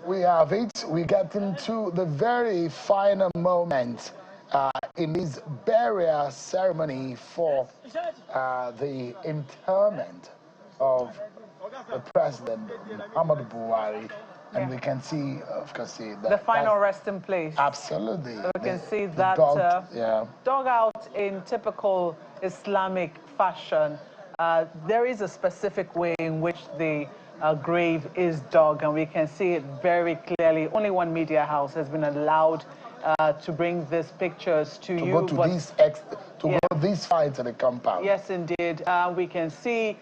We have it. We get into the very final moment in this burial ceremony for the interment of the President Muhammadu Buhari. And we can see, of course, the final resting place. Absolutely. So we can see that dug out in typical Islamic fashion. There is a specific way in which the grave is dug, and we can see it very clearly. Only one media house has been allowed to bring these pictures to you. Go this far into the compound. Yes, indeed. We can see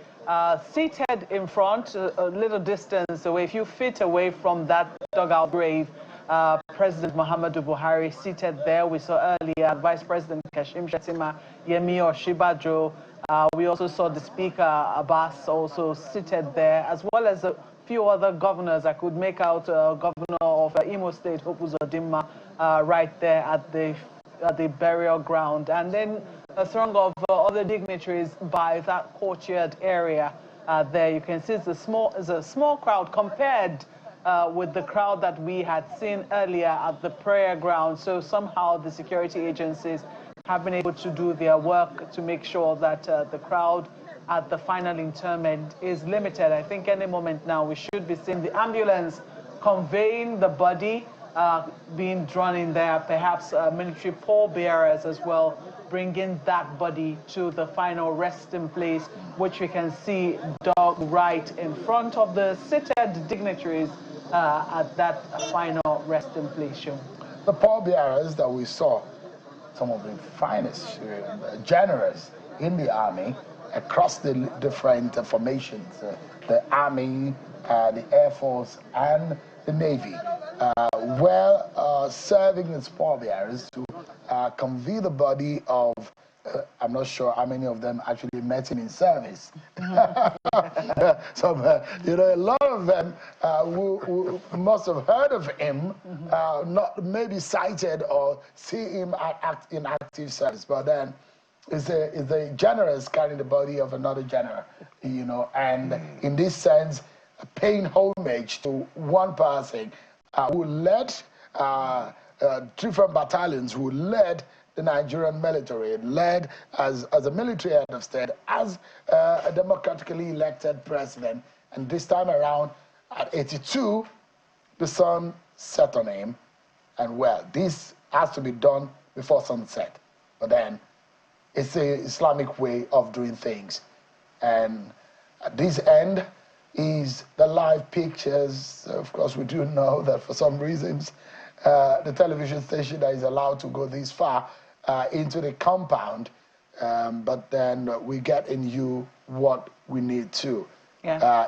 seated in front, a little distance away, a few feet away from that dugout grave, President Muhammadu Buhari seated there. We saw earlier Vice President Kashim Shettima, Yemi Osinbajo. We also saw the Speaker Abbas also seated there, as well as a few other governors. I could make out Governor of Imo State, Hope Uzodimma, right there at the burial ground, and then a throng of other dignitaries by that courtyard area. There you can see it's a small crowd compared with the crowd that we had seen earlier at the prayer ground. So somehow the security agencies have been able to do their work to make sure that the crowd at the final interment is limited. I think any moment now we should be seeing the ambulance conveying the body being drawn in there, perhaps military pallbearers as well, bringing that body to the final resting place, which we can see dug right in front of the seated dignitaries at that final resting place. The pallbearers that we saw, some of the finest generals in the army across the different formations, the army, the Air Force, and the Navy, serving as pallbearers to convey the body of, I'm not sure how many of them actually met him in service. Some, a lot of them who must have heard of him, not maybe cited or see him in active service, but then is the generals carrying the body of another general, and in this sense, paying homage to one person who led different battalions, who led the Nigerian military, led as a military head of state, as a democratically elected president. And this time around, at 82, the sun set on him. And well, this has to be done before sunset. But then, it's the Islamic way of doing things. And at this end is the live pictures. Of course, we do know that for some reasons, the television station is allowed to go this far into the compound, but then we get in you what we need to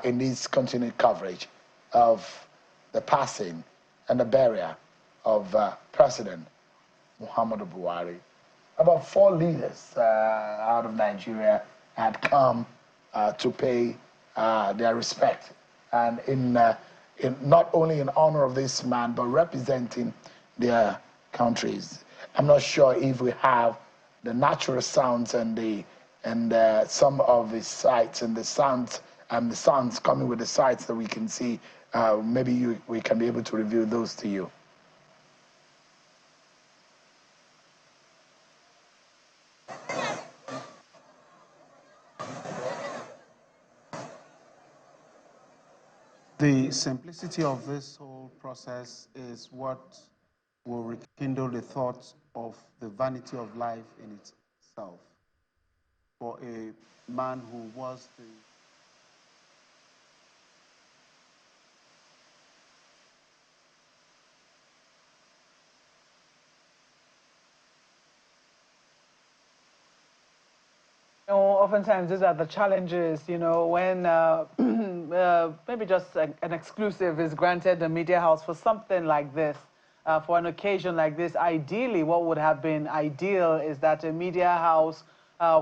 in this continued coverage of the passing and the burial of President Muhammadu Buhari. About 4 leaders out of Nigeria had come to pay their respect, and in not only in honor of this man, but representing their countries. I'm not sure if we have the natural sounds and some of the sights and the sounds and the sounds coming with the sights that we can see. Maybe we can be able to reveal those to you. The simplicity of this whole process is what will rekindle the thoughts of the vanity of life in itself. For a man who was the oftentimes these are the challenges, when maybe just an exclusive is granted the media house for something like this, for an occasion like this. Ideally, what would have been ideal is that a media house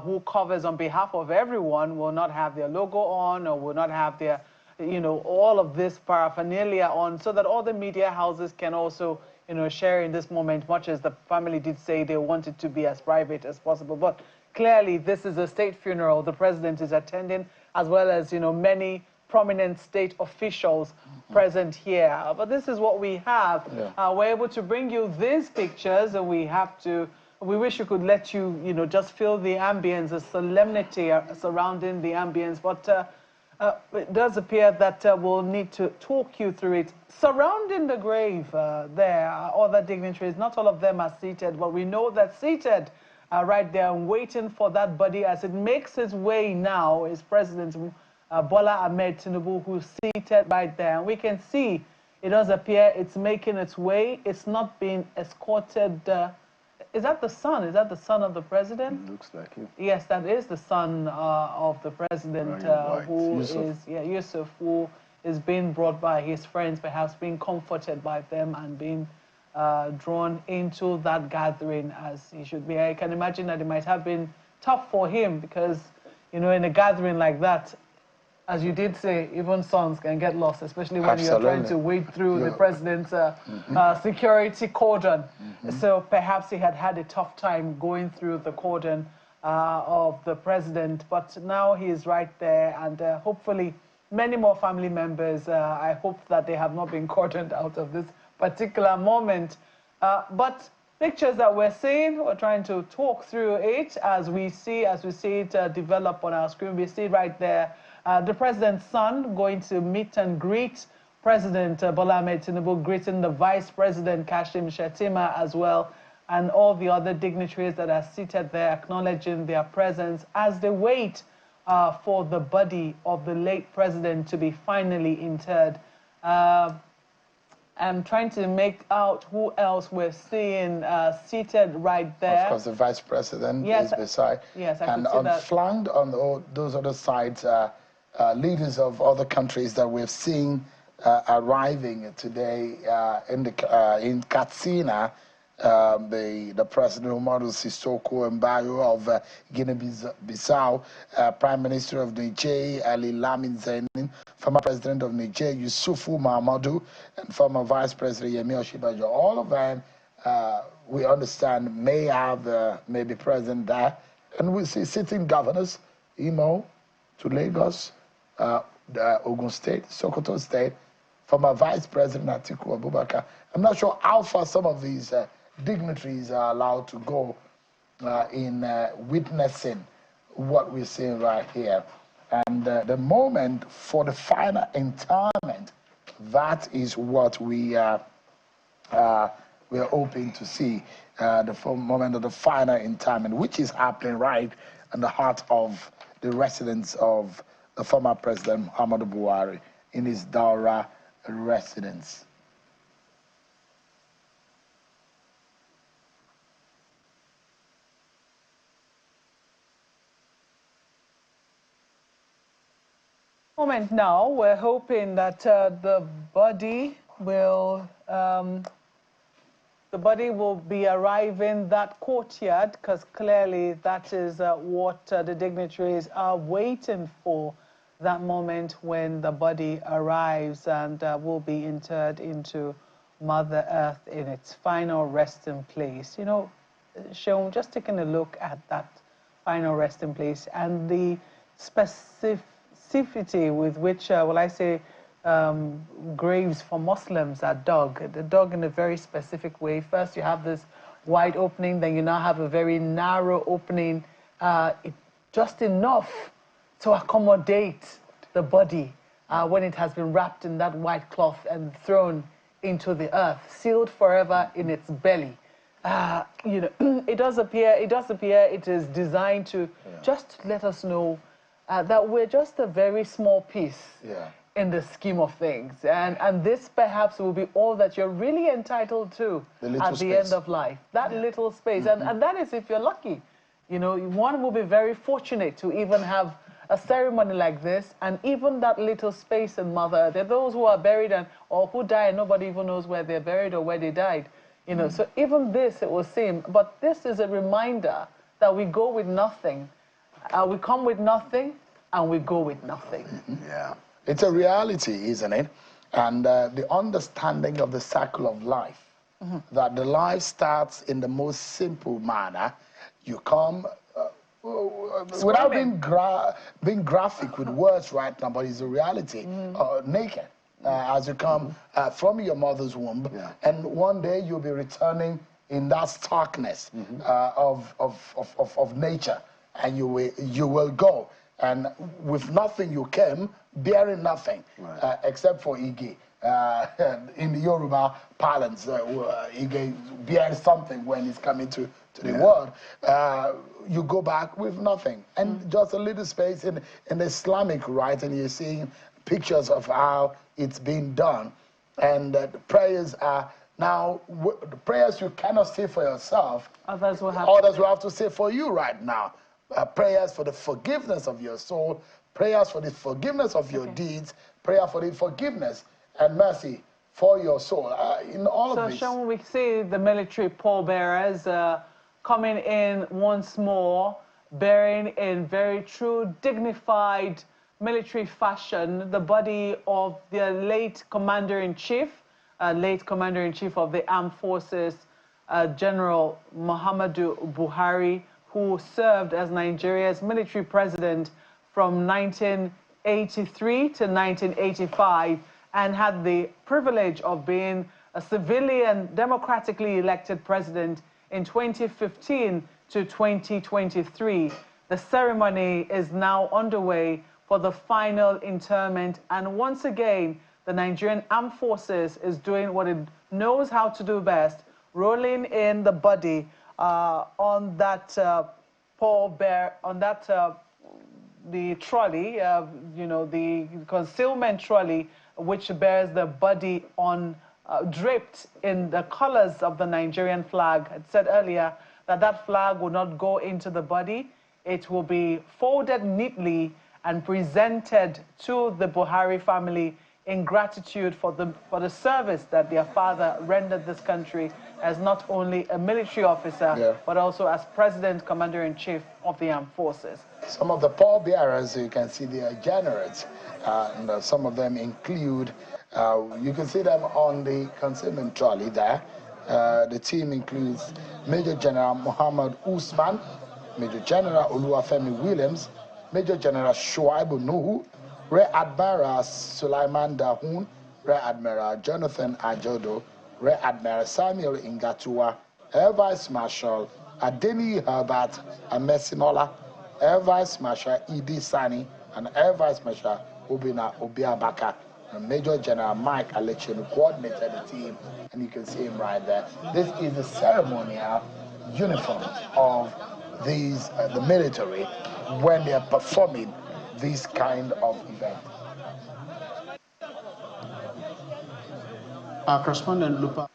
who covers on behalf of everyone, will not have their logo on or will not have their, you know, all of this paraphernalia on, so that all the media houses can also, you know, share in this moment, much as the family did say they want it to be as private as possible. But clearly, this is a state funeral. The president is attending, as well as, you know, many prominent state officials present here. But this is what we have. Yeah. We're able to bring you these pictures, and we wish we could let you, you know, just feel the ambience, the solemnity surrounding the ambience. But it does appear that we'll need to talk you through it. Surrounding the grave, there are other dignitaries. Not all of them are seated, but we know that seated right there waiting for that body as it makes its way now is President Bola Ahmed Tinubu, who's seated right there. And we can see it does appear it's making its way. It's not being escorted. Is that the son? Is that the son of the president? It looks like it. Yes, that is the son of the president, who is Yusuf, who is being brought by his friends, perhaps being comforted by them and being drawn into that gathering as he should be. I can imagine that it might have been tough for him because, you know, in a gathering like that, as you did say, even sons can get lost, especially when you're trying to wade through the president's security cordon. So perhaps he had had a tough time going through the cordon of the president, but now he is right there, and hopefully many more family members, I hope that they have not been cordoned out of this particular moment. But pictures that we're seeing, we're trying to talk through it as we see it develop on our screen. We see right there the president's son going to meet and greet President Bola Ahmed Tinubu, greeting the Vice President Kashim Shettima as well, and all the other dignitaries that are seated there, acknowledging their presence as they wait for the body of the late president to be finally interred. I'm trying to make out who else we're seeing seated right there. Of course, the Vice President is beside. Yes, I and could see that. flanked on those other sides, leaders of other countries that we've seen arriving today in Katsina. The President Muhammadu Buhari of Guinea-Bissau, Prime Minister of Niger, Ali Lamin Zainin, former President of Niger, Yusufu Mahamadou, and former Vice President Yemi Oshibajo. All of them, we understand, may be present there. And we see sitting governors, Imo to Lagos, Ogun State, Sokoto State, former Vice President Atiku Abubakar. I'm not sure how far some of these dignitaries are allowed to go in witnessing what we're seeing right here. And the moment for the final interment, that is what we are hoping to see, the moment of the final interment, which is happening right in the heart of the residence of the former President Muhammadu Buhari in his Daura residence. Moment now, we're hoping that the body will be arriving that courtyard, because clearly that is what the dignitaries are waiting for, that moment when the body arrives and will be interred into Mother Earth in its final resting place. You know, Sean, just taking a look at that final resting place and the specificity with which, graves for Muslims are dug. They're dug in a very specific way. First, you have this wide opening, then you now have a very narrow opening, just enough to accommodate the body when it has been wrapped in that white cloth and thrown into the earth, sealed forever in its belly. You know, it does appear it is designed to just let us know that we're just a very small piece in the scheme of things. And this perhaps will be all that you're really entitled to at the end of life. That little space. And that is if you're lucky. You know, one will be very fortunate to even have a ceremony like this, and even that little space in Mother Earth. There are those who are buried or who die and nobody even knows where they're buried or where they died. You know, so even this, it will seem, but this is a reminder that we go with nothing. We come with nothing, and we go with nothing. Yeah. It's a reality, isn't it? And the understanding of the cycle of life, that the life starts in the most simple manner. You come, without being graphic with words right now, but it's a reality, naked. As you come from your mother's womb, and one day you'll be returning in that starkness of nature, and you will go. And with nothing you came, bearing nothing, except for Ige. In the Yoruba parlance, Ige bears something when he's coming to the world. You go back with nothing. And just a little space in the Islamic rite, and you're seeing pictures of how it's being done. And the prayers are now, the prayers you cannot say for yourself, others will have to say for you right now. Prayers for the forgiveness of your soul, prayers for the forgiveness of your deeds, prayer for the forgiveness and mercy for your soul. In all of this. So, Sean, we see the military pallbearers coming in once more, bearing in very true, dignified military fashion the body of the late Commander-in-Chief of the Armed Forces, General Muhammadu Buhari, who served as Nigeria's military president from 1983 to 1985 and had the privilege of being a civilian democratically elected president in 2015 to 2023. The ceremony is underway underway for the final interment, and once again, the Nigerian Armed Forces is doing what it knows how to do best, rolling in the body on that the trolley, the concealment trolley, which bears the body on draped in the colors of the Nigerian flag. I said earlier that that flag will not go into the body. It will be folded neatly and presented to the Buhari family in gratitude for the service that their father rendered this country as not only a military officer, but also as President, Commander-in-Chief of the Armed Forces. Some of the pallbearers, you can see they are generous. And some of them include, you can see them on the consignment trolley there. The team includes Major General Muhammad Usman, Major General Oluwafemi Williams, Major General Shuaibu Nuhu, Rear Admiral Sulaiman Dahun, Rear Admiral Jonathan Ajodo, Rear Admiral Samuel Ingatua, Air Vice Marshal Adeni Herbert Amesinola, Air Vice Marshal Idi Sani, and Air Vice Marshal Obina Obiabaka. And Major General Mike Alechen, who coordinated the team, and you can see him right there. This is the ceremonial uniform of these, the military, when they are performing this kind of event. Our correspondent Lupa.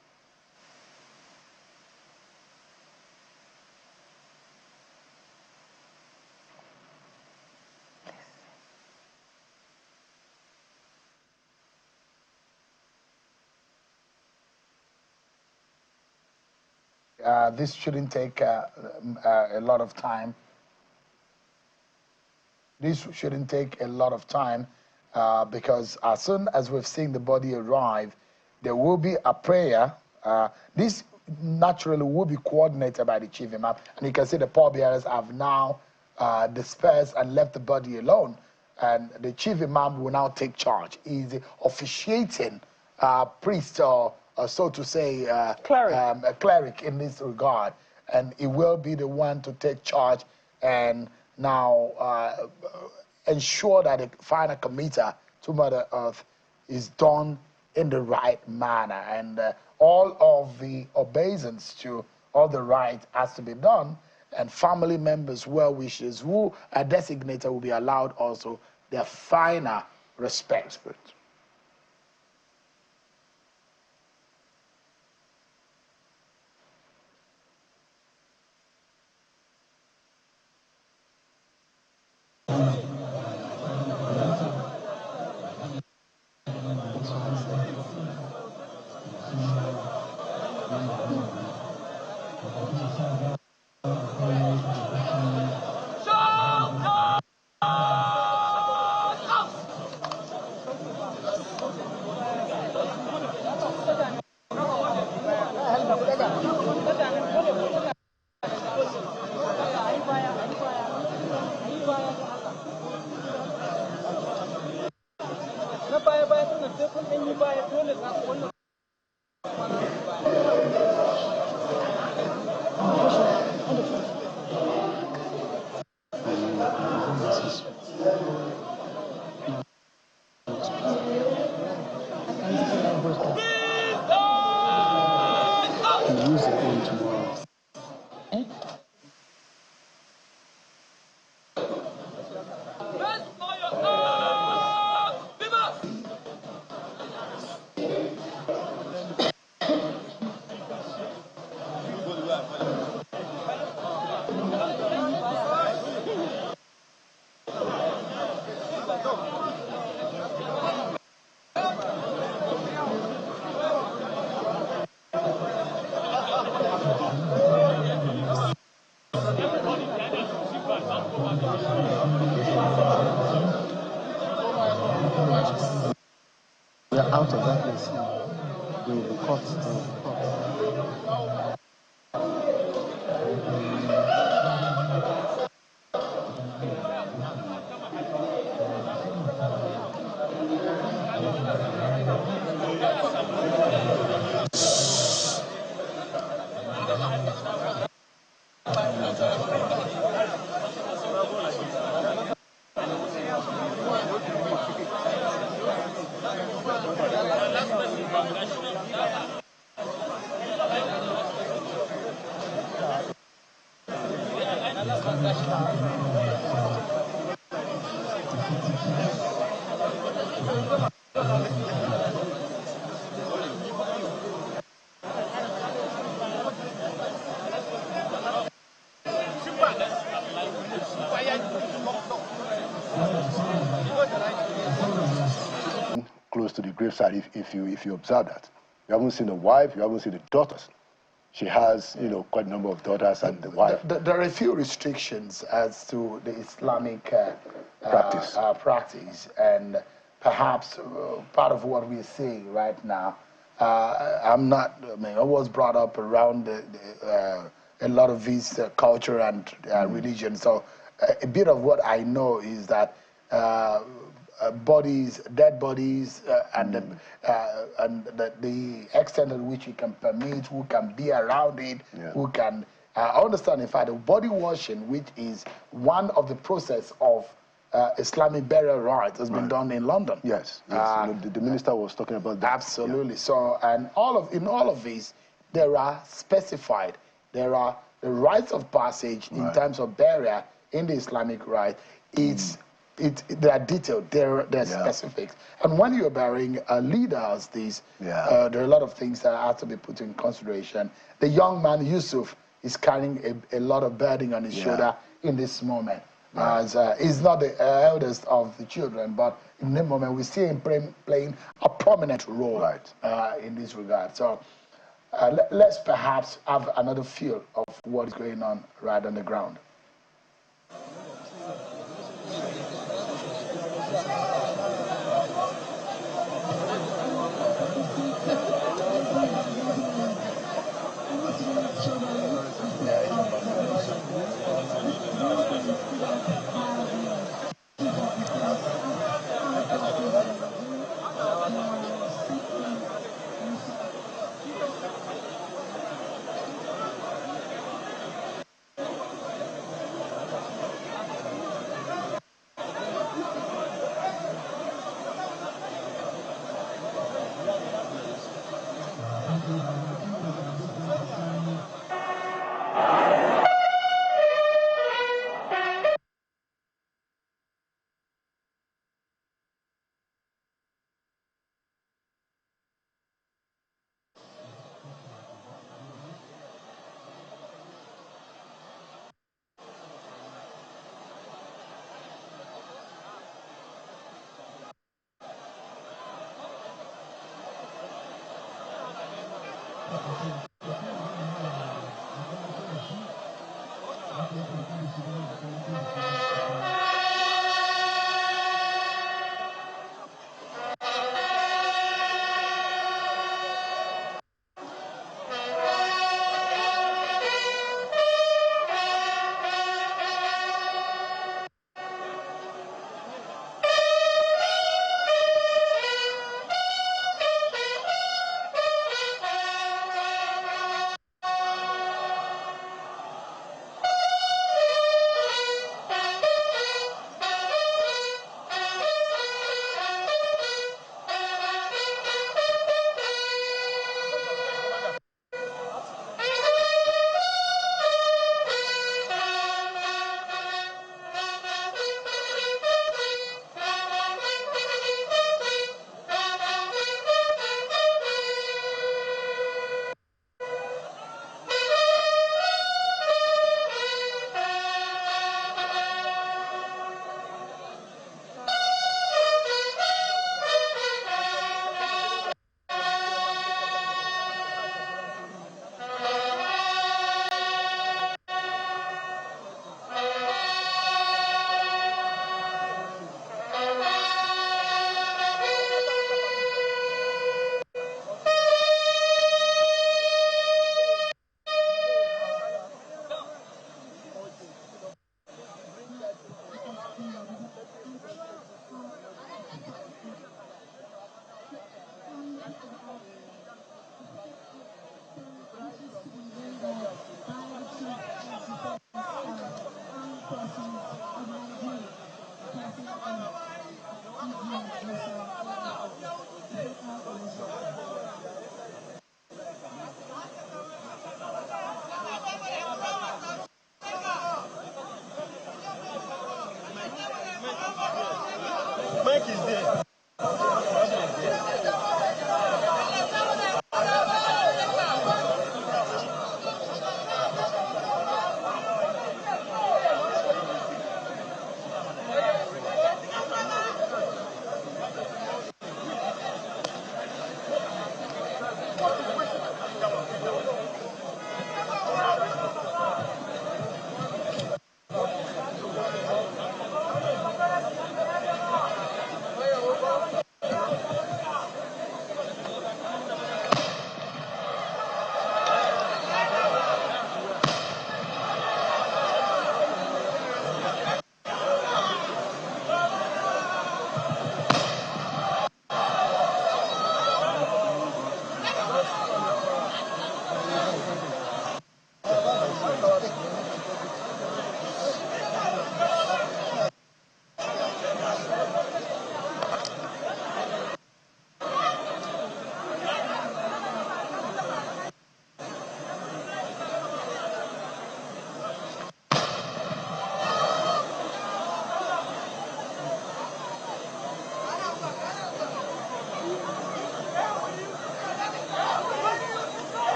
This shouldn't take a lot of time. This shouldn't take a lot of time because as soon as we've seen the body arrive, there will be a prayer. This naturally will be coordinated by the chief imam. And you can see the pallbearers have now dispersed and left the body alone. And the chief imam will now take charge. He's the officiating priest or so to say, a cleric in this regard. And he will be the one to take charge and now ensure that the final committer to Mother Earth is done in the right manner. And all of the obeisance to all the rites has to be done. And family members, well-wishers who are designated will be allowed also their final respect. We are out of that place. They will be caught. Close to the graveside, if you observe that. You haven't seen the wife, you haven't seen the daughters. She has, quite a number of daughters and the wife. There are a few restrictions as to the Islamic practice, and perhaps part of what we're seeing right now. I was brought up around a lot of this culture and religion, so a bit of what I know is that dead bodies, and the extent at which you can permit, who can be around it, who can understand. In fact, the body washing, which is one of the process of Islamic burial rites, has been done in London. Yes. The minister was talking about that. Absolutely. Yeah. So, and in all of this, there are specified. There are the rites of passage in terms of burial in the Islamic rite. They are detailed, they're specific. And when you're burying a leader as this, there are a lot of things that have to be put in consideration. The young man, Yusuf, is carrying a lot of burden on his shoulder in this moment. As he's not the eldest of the children, but in the moment we see him playing a prominent role in this regard. So let's perhaps have another feel of what is going on right on the ground.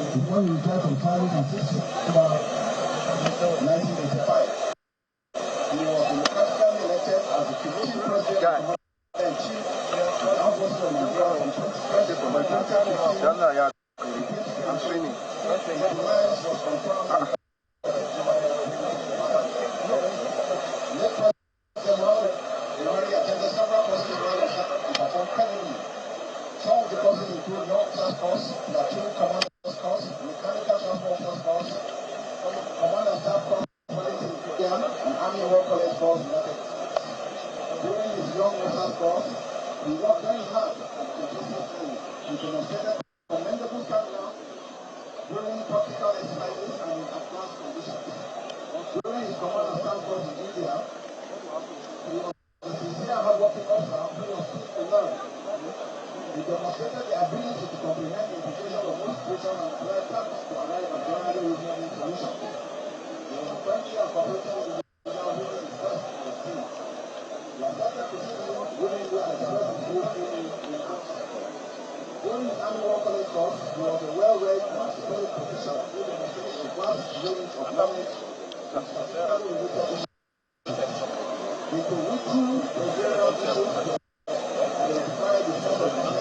Before he retired from Congress in 1985, he was democratically elected as the Commission President and Chief of the Armed Forces of Nigeria from 2015 I'm training. The alliance was confirmed. Buhari attended several courses to perform creditably. Some of the courses include Law Officers Course, Platoon Commanders Course, Mechanical Transport Officers Course, Command and Staff Course, and Army War College Course. During his Young Officers Course, he worked very hard and demonstrated commendable stamina during practical exercises and in advanced conditions. During his Command and Staff Course in India, he was a sincere hard-working officer who was quick to learn. He demonstrated the ability to comprehend the implications of most situations and apply tactics to arrive at generally reasonable solutions. He was friendly and cooperative with individuals who his best to the team. He was better to see him willing to express his views in action. During his Army War College course, he was a well-read and articulate professional who demonstrated a vast range of knowledge and specifically related issues. Into witty, Nigerian issues identify the source of the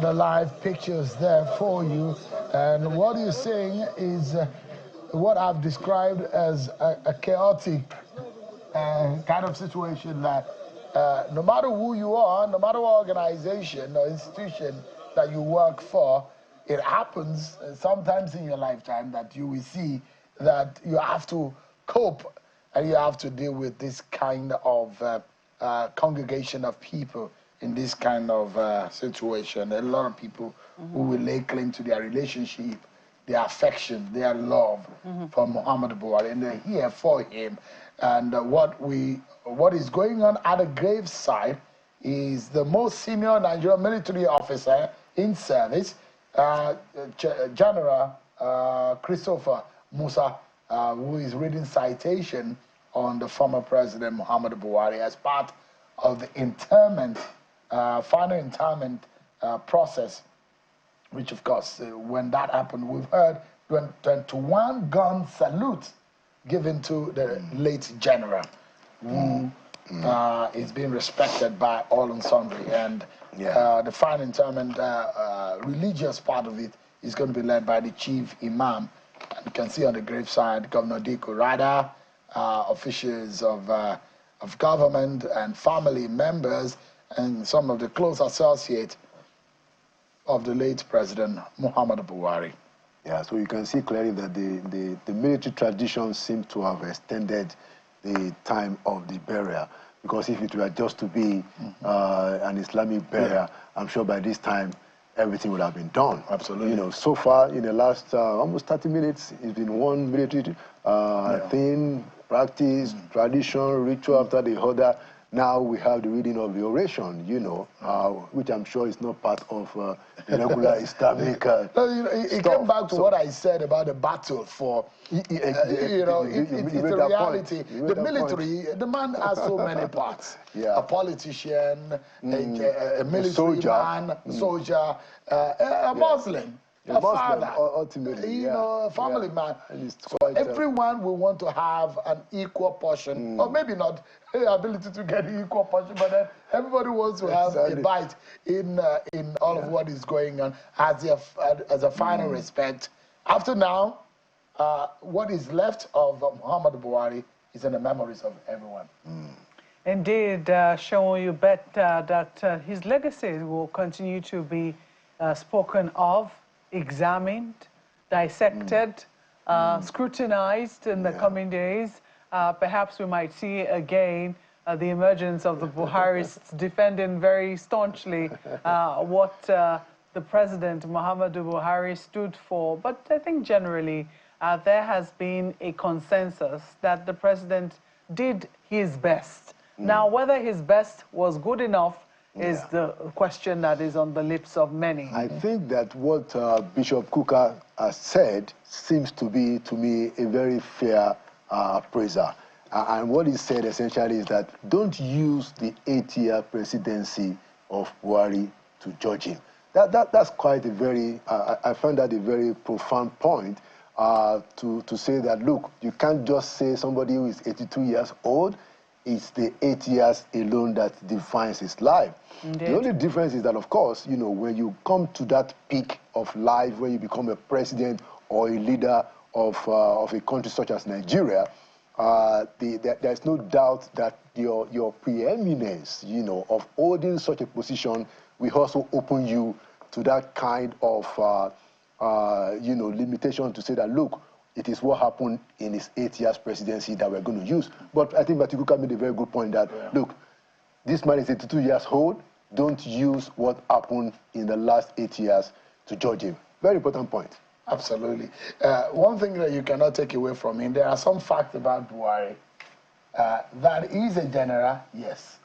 The live pictures there for you, and what you're seeing is what I've described as a chaotic kind of situation that no matter who you are, no matter what organization or institution that you work for, it happens sometimes in your lifetime that you will see that you have to cope and you have to deal with this kind of congregation of people in this kind of situation. A lot of people who will lay claim to their relationship, their affection, their love for Muhammadu Buhari, and they're here for him. And what is going on at the graveside is the most senior Nigerian military officer in service General Christopher Musa, who is reading citation on the former President Muhammadu Buhari as part of the interment, final interment process, which of course, when that happened, we've heard 21 gun salute given to the late general, who is being respected by all and sundry. And the final interment, religious part of it, is going to be led by the chief imam. And you can see on the graveside, Governor Diko Rada, officials of government and family members, and some of the close associates of the late President Muhammadu Buhari. Yeah, so you can see clearly that the military tradition seems to have extended the time of the burial, because if it were just to be an Islamic burial, I'm sure by this time everything would have been done. Absolutely. You know, so far in the last almost 30 minutes, it's been one military thing, practice, tradition, ritual after the other. Now we have the reading of the oration, you know, which I'm sure is not part of the regular Islamic it came back to what I said about the battle for, it's a reality. The military, the man has so many parts. A politician, a military man, soldier, a Muslim. A father, ultimately, a family man. So everyone will want to have an equal portion, or maybe not the ability to get an equal portion, but then everybody wants to have a bite in all of what is going on as a final respect. After now, what is left of Muhammadu Buhari is in the memories of everyone. Indeed, Sean, you bet that his legacy will continue to be spoken of, examined, dissected, scrutinized in the coming days. Perhaps we might see again the emergence of the Buharis defending very staunchly what the President Muhammadu Buhari stood for. But I think generally there has been a consensus that the President did his best. Now, whether his best was good enough is the question that is on the lips of many. I think that what Bishop Kuka has said seems to be, to me, a very fair appraiser. And what he said essentially is that don't use the 8-year presidency of Buhari to judge him. That's quite a very, I find that a very profound point to say that, look, you can't just say somebody who is 82 years old, it's the 8 years alone that defines his life. Indeed. The only difference is that, of course, you know, when you come to that peak of life, when you become a president or a leader of a country such as Nigeria, there's no doubt that your preeminence, you know, of holding such a position will also open you to that kind of, you know, limitation to say that, look, it is what happened in his 8 years presidency that we're going to use. But I think Batikuka made a very good point that, look, this man is 82 years old. Don't use what happened in the last 8 years to judge him. Very important point. Absolutely. One thing that you cannot take away from him, there are some facts about Buhari. That he's a general, yes.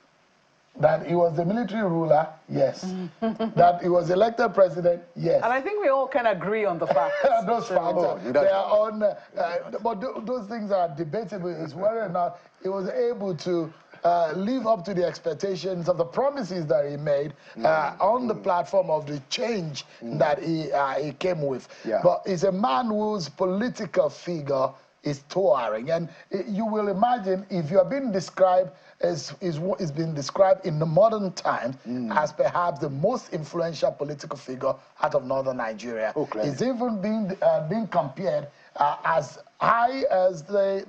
That he was the military ruler, yes. That he was elected president, yes. And I think we all can agree on the facts. Those facts, they are on, but those things are debatable, is whether or not he was able to live up to the expectations of the promises that he made on the platform of the change that he came with. But he's a man whose political figure is towering, and you will imagine if you are being described is being described in the modern times as perhaps the most influential political figure out of northern Nigeria. It's even being compared as high as the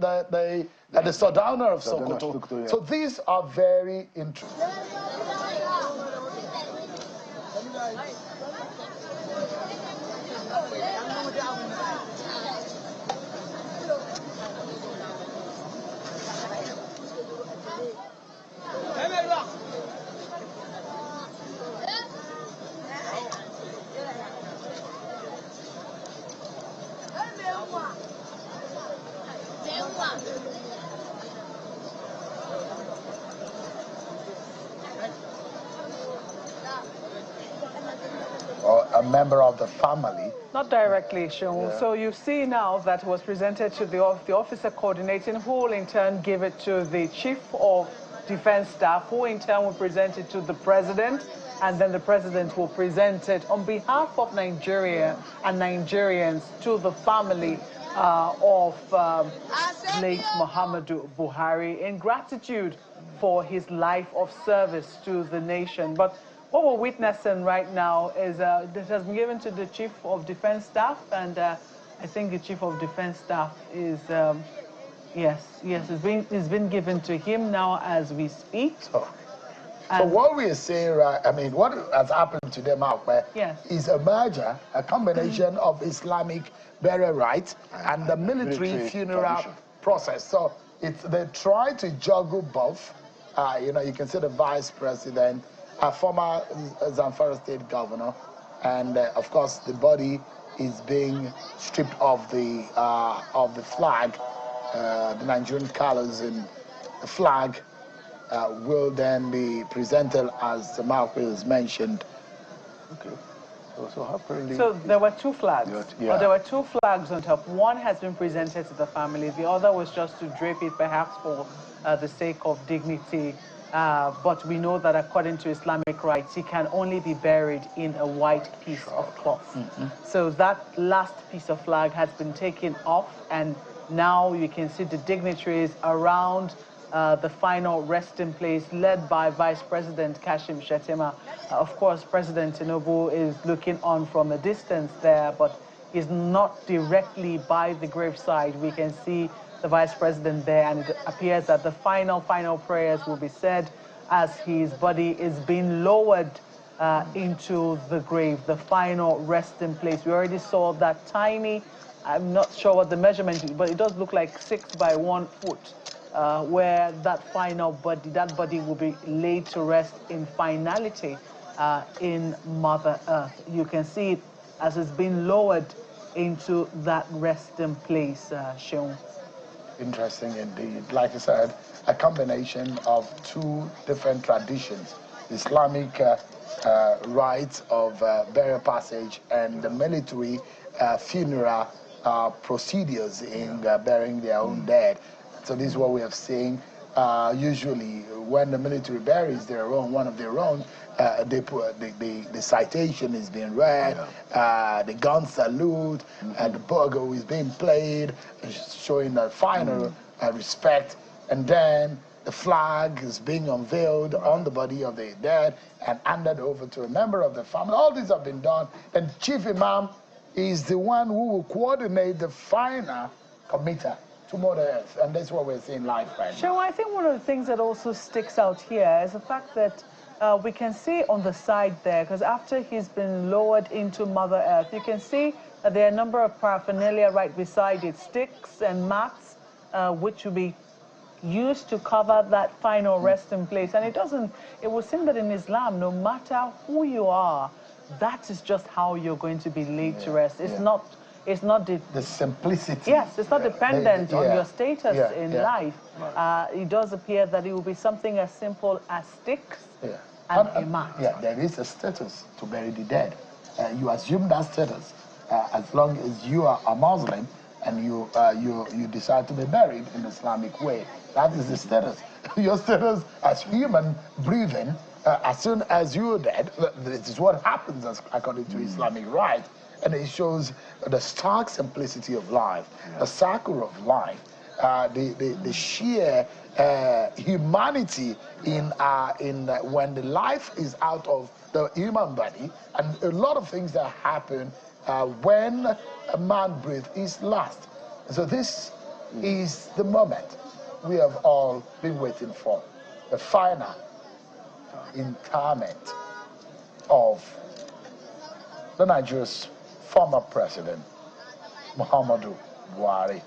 Sardauner of Sokoto. So these are very interesting. a member of the family. Not directly, Sean. Yeah. So you see now that was presented to the officer coordinating, who will in turn give it to the Chief of Defense Staff, who in turn will present it to the President, and then the President will present it on behalf of Nigeria and Nigerians to the family of late Muhammadu Buhari in gratitude for his life of service to the nation. But what we're witnessing right now is this has been given to the Chief of Defense Staff, and I think the Chief of Defense Staff is, yes, it's been given to him now as we speak. So what we are saying, right, I mean, what has happened to them out there is a merger, a combination of Islamic burial rites and the military funeral process. So they try to juggle both. You know, you can see the Vice President, a former Zamfara State Governor, and of course the body is being stripped of the flag, the Nigerian colors, and the flag will then be presented as the Marquis mentioned. Okay. So there were two flags. Yeah. Or there were two flags on top. One has been presented to the family. The other was just to drape it, perhaps for the sake of dignity. But we know that according to Islamic rites, he can only be buried in a white piece of cloth. So that last piece of flag has been taken off, and now you can see the dignitaries around the final resting place, led by Vice President Kashim Shettima. Of course, President Tinubu is looking on from a distance there, but he's not directly by the graveside. We can see the Vice President there, and it appears that the final prayers will be said as his body is being lowered into the grave, the final resting place. We already saw that tiny, I'm not sure what the measurement is, but it does look like 6 by 1 foot. Where that final body will be laid to rest in finality in Mother Earth. You can see it as it's been lowered into that resting place, Sean. Interesting indeed. Like I said, a combination of two different traditions: Islamic rites of burial passage and the military funeral procedures in burying their own dead. So this is what we have seen. Usually, when the military buries their own, one of their own, they put the citation is being read, the gun salute, and the bugle is being played, showing the final respect, and then the flag is being unveiled on the body of the dead and handed over to a member of the family. All these have been done, and Chief Imam is the one who will coordinate the final committee to Mother Earth, and that's what we're seeing live right now. Sure, I think one of the things that also sticks out here is the fact that we can see on the side there, because after he's been lowered into Mother Earth, you can see that there are a number of paraphernalia right beside it, sticks and mats, which will be used to cover that final resting place. And it would seem that in Islam, no matter who you are, that is just how you're going to be laid to rest. It's not the simplicity. Yes, it's not dependent on your status in life. It does appear that it will be something as simple as sticks and a mat. Yeah, there is a status to bury the dead. You assume that status as long as you are a Muslim and you decide to be buried in the Islamic way. That is the status. Your status as human breathing, as soon as you're dead, this is what happens according to Islamic rite. And it shows the stark simplicity of life, the circle of life, the sheer humanity in when the life is out of the human body, and a lot of things that happen when a man breathes his last. So this is the moment we have all been waiting for, the final interment of the Nigeria's former President Muhammadu Buhari.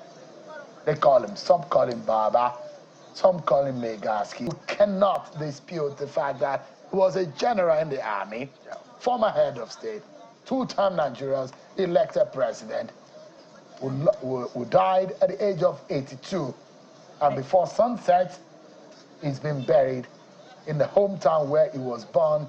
They call him, some call him Baba, some call him Legaski. You cannot dispute the fact that he was a general in the army, former head of state, two-time Nigeria's elected president, who died at the age of 82. And before sunset, he's been buried in the hometown where he was born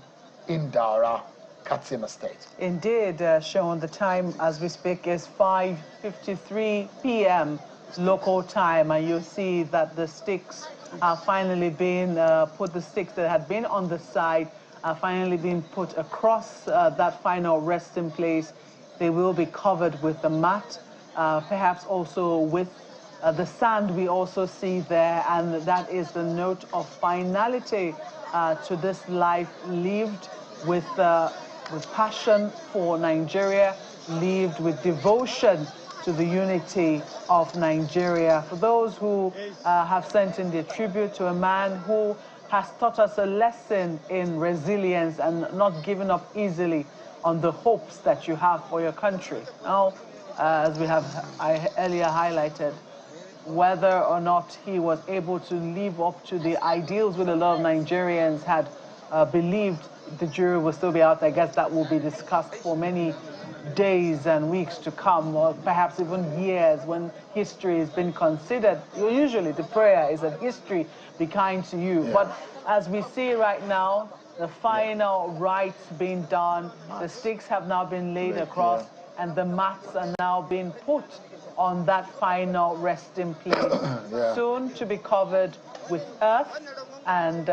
in Daura, Katsina State. Indeed, Sean, the time as we speak is 5:53 p.m. local time, and you see that the sticks are finally being put, the sticks that had been on the side are finally being put across that final resting place. They will be covered with the mat, perhaps also with the sand we also see there, and that is the note of finality to this life lived with passion for Nigeria, lived with devotion to the unity of Nigeria. For those who have sent in their tribute to a man who has taught us a lesson in resilience and not giving up easily on the hopes that you have for your country. Now, as we have earlier highlighted, whether or not he was able to live up to the ideals which a lot of Nigerians had believed the jury will still be out. I guess that will be discussed for many days and weeks to come, or perhaps even years, when history has been considered. Usually the prayer is that history be kind to you. Yeah. But as we see right now, the final rites being done, the sticks have now been laid across, and the mats are now being put on that final resting place, soon to be covered with earth, and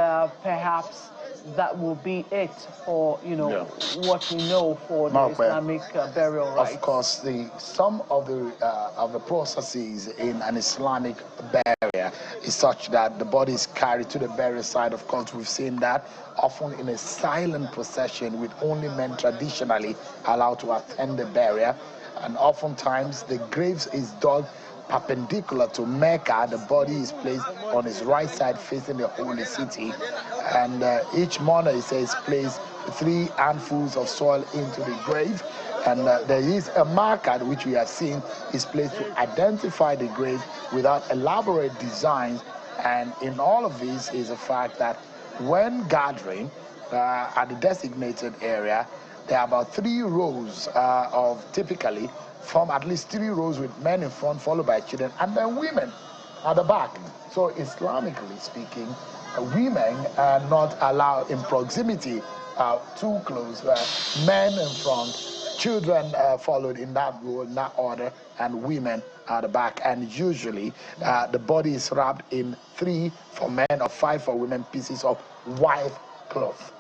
perhaps that will be it for, you know, what we know for the Islamic burial rites. Of course, some of the processes in an Islamic burial is such that the body is carried to the burial site. Of course, we've seen that often in a silent procession with only men traditionally allowed to attend the burial. And oftentimes the graves is dug perpendicular to Mecca. The body is placed on his right side facing the holy city, and each mourner, he says, placed 3 handfuls of soil into the grave, and there is a marker which we have seen is placed to identify the grave without elaborate designs. And in all of this is the fact that when gathering at the designated area, there are about 3 rows of typically form at least 3 rows with men in front, followed by children, and then women at the back. So Islamically speaking, women are not allowed in proximity too close. Men in front, children followed in that row, in that order, and women at the back. And usually the body is wrapped in 3 for men or 5 for women pieces of white cloth.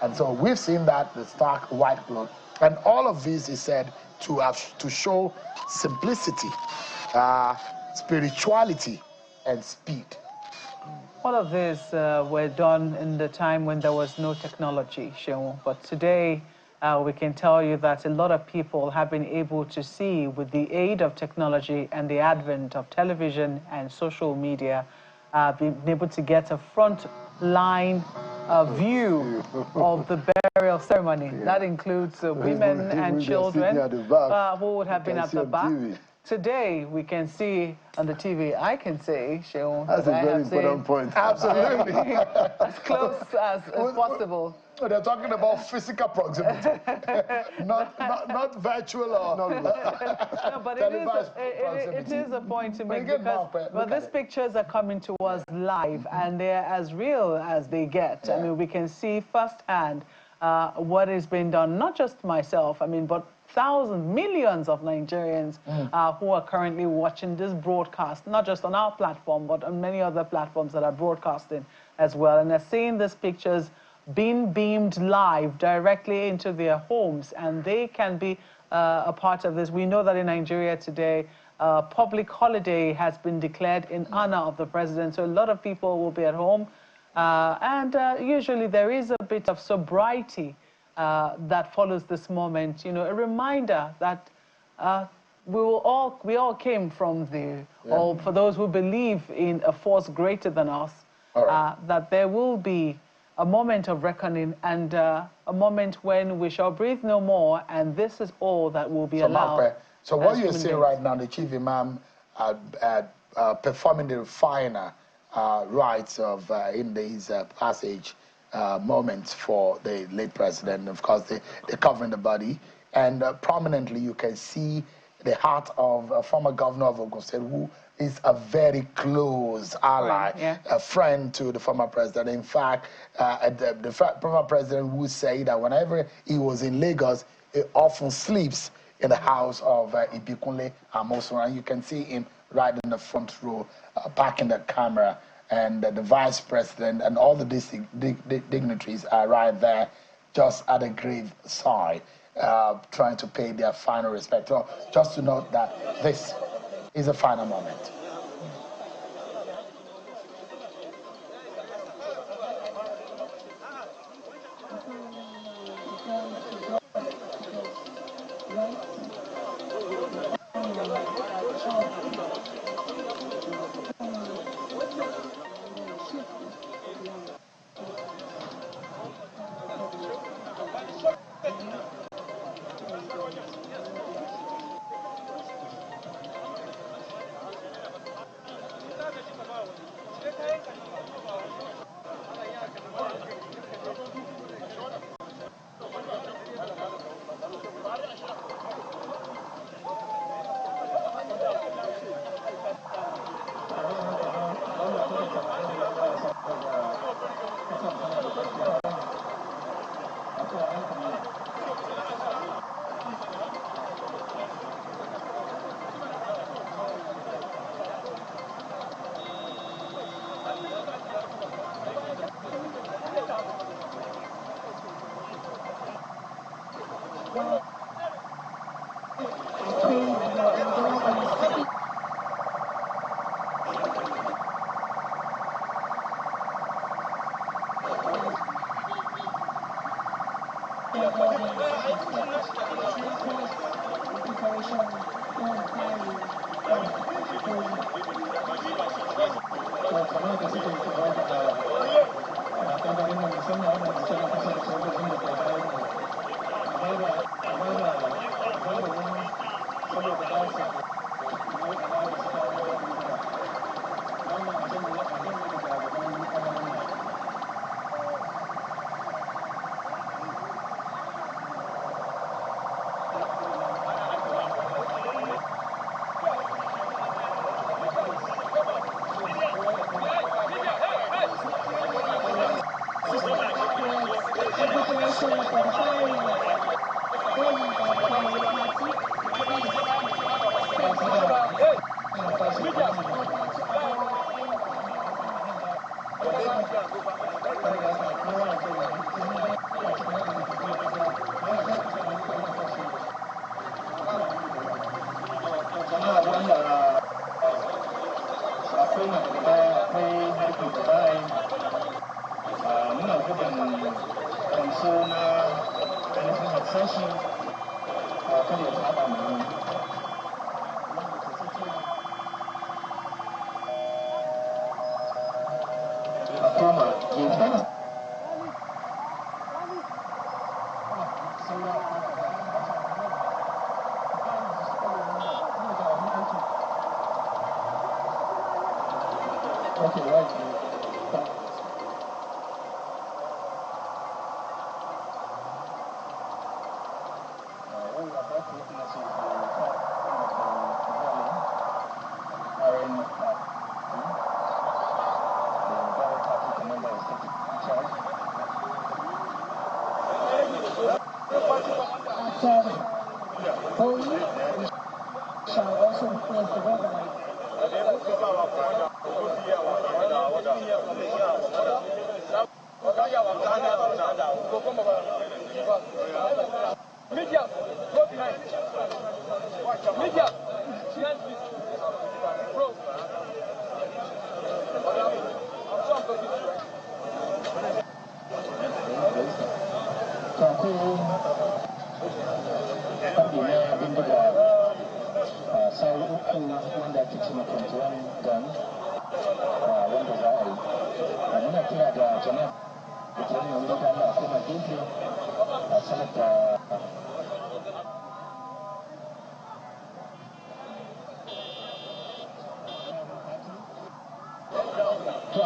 And so we've seen that, the stark white cloth. And all of this is said to show simplicity, spirituality, and speed. All of this were done in the time when there was no technology, Seun. But today, we can tell you that a lot of people have been able to see, with the aid of technology and the advent of television and social media, been able to get a front line view of the burial ceremony. That includes women and children who would have been at the back. Today, we can see on the TV, I can say, Seun, that's a very important point. Absolutely. As close as possible. They're talking about physical proximity, not virtual or no, but it is a point to make, because these pictures are coming to us live, and they're as real as they get. I mean, we can see firsthand what is being done, not just myself, I mean, but thousands, millions of Nigerians who are currently watching this broadcast, not just on our platform, but on many other platforms that are broadcasting as well. And they're seeing these pictures being beamed live directly into their homes, and they can be a part of this. We know that in Nigeria today, public holiday has been declared in honor of the president, so a lot of people will be at home, and usually there is a bit of sobriety that follows this moment. You know, a reminder that we all came from or for those who believe in a force greater than us, that there will be a moment of reckoning, and a moment when we shall breathe no more, and this is all that will be allowed. So what you're seeing right now, the chief imam performing the final rites of in these passage moments for the late president. Of course, they're covering the body, and prominently you can see the heart of a former governor of Ogun State, who is a very close ally, a friend to the former president. In fact, the former president would say that whenever he was in Lagos, he often sleeps in the house of Ibikunle Amosun, and you can see him right in the front row, backing the camera, and the vice president and all the dignitaries are right there, just at the grave side, trying to pay their final respect. So just to note that this is a final moment.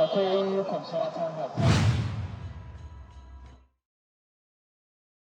akwai kwamsar